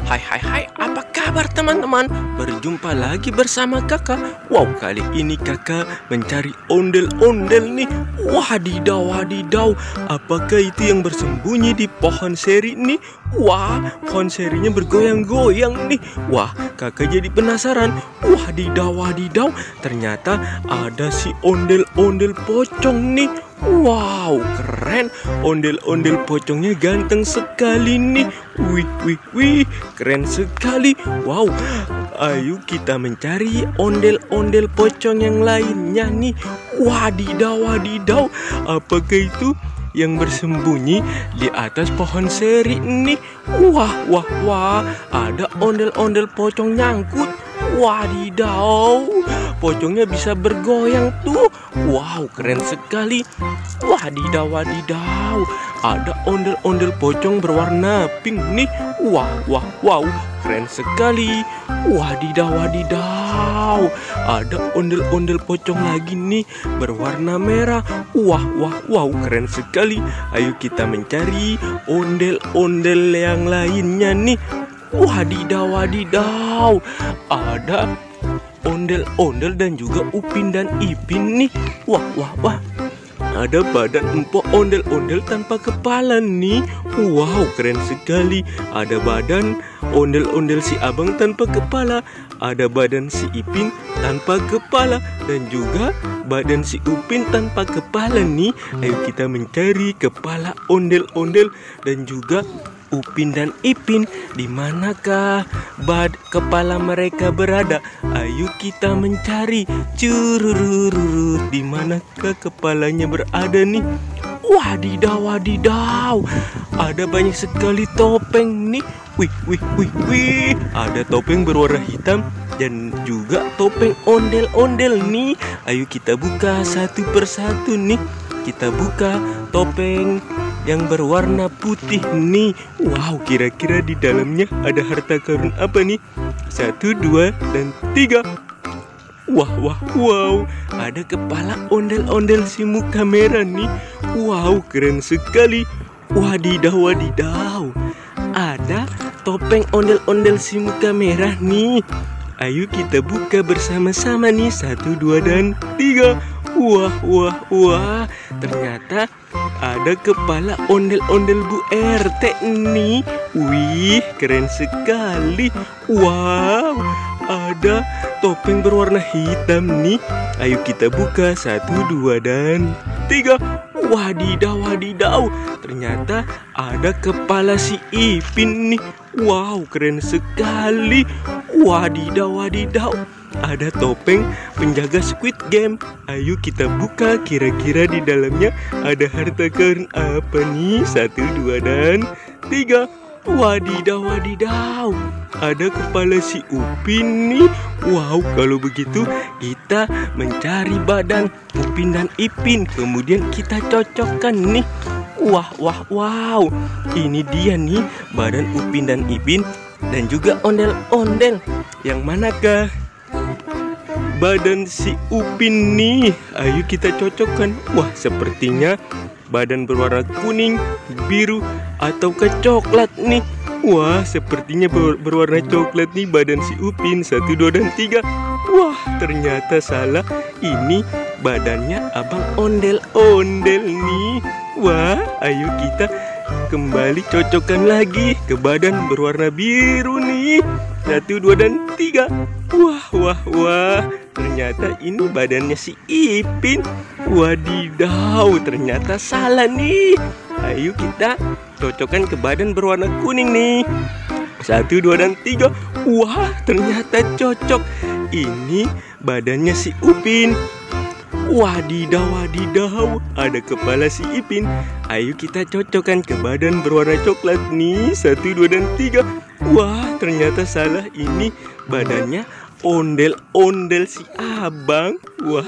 Hai, apa kabar teman-teman? Berjumpa lagi bersama kakak. Wow, kali ini kakak mencari ondel-ondel nih. Wadidaw, apakah itu yang bersembunyi di pohon seri nih? Wah, pohon serinya bergoyang-goyang nih. Wah, kakak jadi penasaran. Wadidaw, ternyata ada si ondel-ondel pocong nih. Wow, keren. Ondel-ondel pocongnya ganteng sekali nih. Wih, keren sekali. Wow, ayo kita mencari ondel-ondel pocong yang lainnya nih. Wadidaw, apakah itu yang bersembunyi di atas pohon seri nih? Wah, ada ondel-ondel pocong nyangkut. Wadidaw, pocongnya bisa bergoyang tuh. Wow, keren sekali. Wadidaw, ada ondel-ondel pocong berwarna pink nih. Wow, keren sekali. Wadidaw, ada ondel-ondel pocong lagi nih berwarna merah. Wow, keren sekali. Ayo kita mencari ondel-ondel yang lainnya nih. Wadidaw, ada ondel-ondel dan juga Upin dan Ipin nih. Wah, ada badan empok ondel-ondel tanpa kepala nih. Wow, keren sekali. Ada badan ondel-ondel si abang tanpa kepala, ada badan si Ipin tanpa kepala, dan juga badan si Upin tanpa kepala nih. Ayo kita mencari kepala ondel-ondel dan juga Upin dan Ipin. Di manakah kepala mereka berada? Ayo kita mencari. Cururururut, di manakah kepalanya berada nih? Wadidaw, ada banyak sekali topeng nih. Wih, ada topeng berwarna hitam dan juga topeng ondel-ondel nih. Ayo kita buka satu persatu nih. Kita buka topeng yang berwarna putih nih. Wow, kira-kira di dalamnya ada harta karun apa nih? 1, 2, dan 3. Wow, ada kepala ondel-ondel si muka merah nih. Wow, keren sekali. Wadidaw, ada topeng ondel-ondel si muka merah nih. Ayo kita buka bersama-sama nih. 1, 2, dan 3. Wah, ternyata ada kepala ondel-ondel Bu RT nih. Wih, keren sekali. Wow, ada topeng berwarna hitam nih. Ayo kita buka 1, 2, dan 3. Wadidaw, ternyata ada kepala si Ipin nih. Wow, keren sekali. Wadidaw, ada topeng penjaga Squid Game. Ayo kita buka, kira-kira di dalamnya ada harta karun apa nih? 1, 2, dan 3. Wadidaw, ada kepala si Upin nih. Wow, kalau begitu kita mencari badan Upin dan Ipin, kemudian kita cocokkan nih. Wow, ini dia nih badan Upin dan Ipin dan juga ondel-ondel. Yang manakah badan si Upin nih? Ayo kita cocokkan. Wah, sepertinya badan berwarna kuning, biru, ataukah coklat nih? Wah, sepertinya berwarna coklat nih badan si Upin. 1, 2, dan 3. Wah, ternyata salah. Ini badannya abang ondel-ondel nih. Wah, ayo kita kembali cocokkan lagi ke badan berwarna biru nih. 1, 2, dan 3. Wah, ternyata ini badannya si Ipin. Wadidaw, ternyata salah nih. Ayo kita cocokkan ke badan berwarna kuning nih. 1, 2, dan 3. Wah, ternyata cocok. Ini badannya si Upin. Wadidaw, ada kepala si Ipin. Ayo kita cocokkan ke badan berwarna coklat nih. 1, 2, dan 3. Wah, ternyata salah. Ini badannya ondel-ondel si abang. Wah,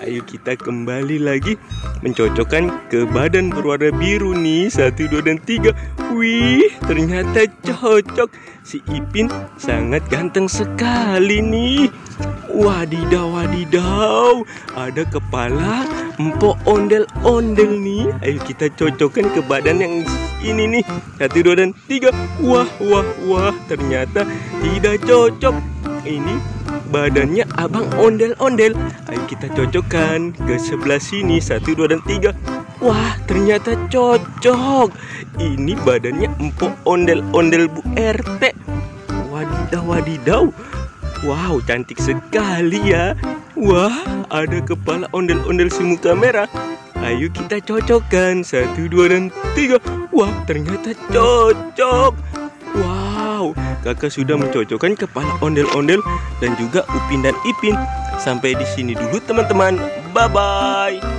ayo kita kembali lagi mencocokkan ke badan berwarna biru nih. 1, 2, dan 3. Wih, ternyata cocok. Si Ipin sangat ganteng sekali nih. Wadidaw, ada kepala empok ondel-ondel nih. Ayo kita cocokkan ke badan yang ini nih. 1, 2, dan 3. Wah, wah, wah, ternyata tidak cocok. Ini badannya abang ondel-ondel. Ayo kita cocokkan ke sebelah sini. 1, 2, dan 3. Wah, ternyata cocok. Ini badannya empok ondel-ondel Bu RT. Wadidaw, wadidaw. Wow, cantik sekali ya. Wah, ada kepala ondel-ondel si muka merah. Ayo kita cocokkan. 1, 2, dan 3. Wah, ternyata cocok. Wow, kakak sudah mencocokkan kepala ondel-ondel dan juga Upin dan Ipin. Sampai di sini dulu teman-teman. Bye-bye.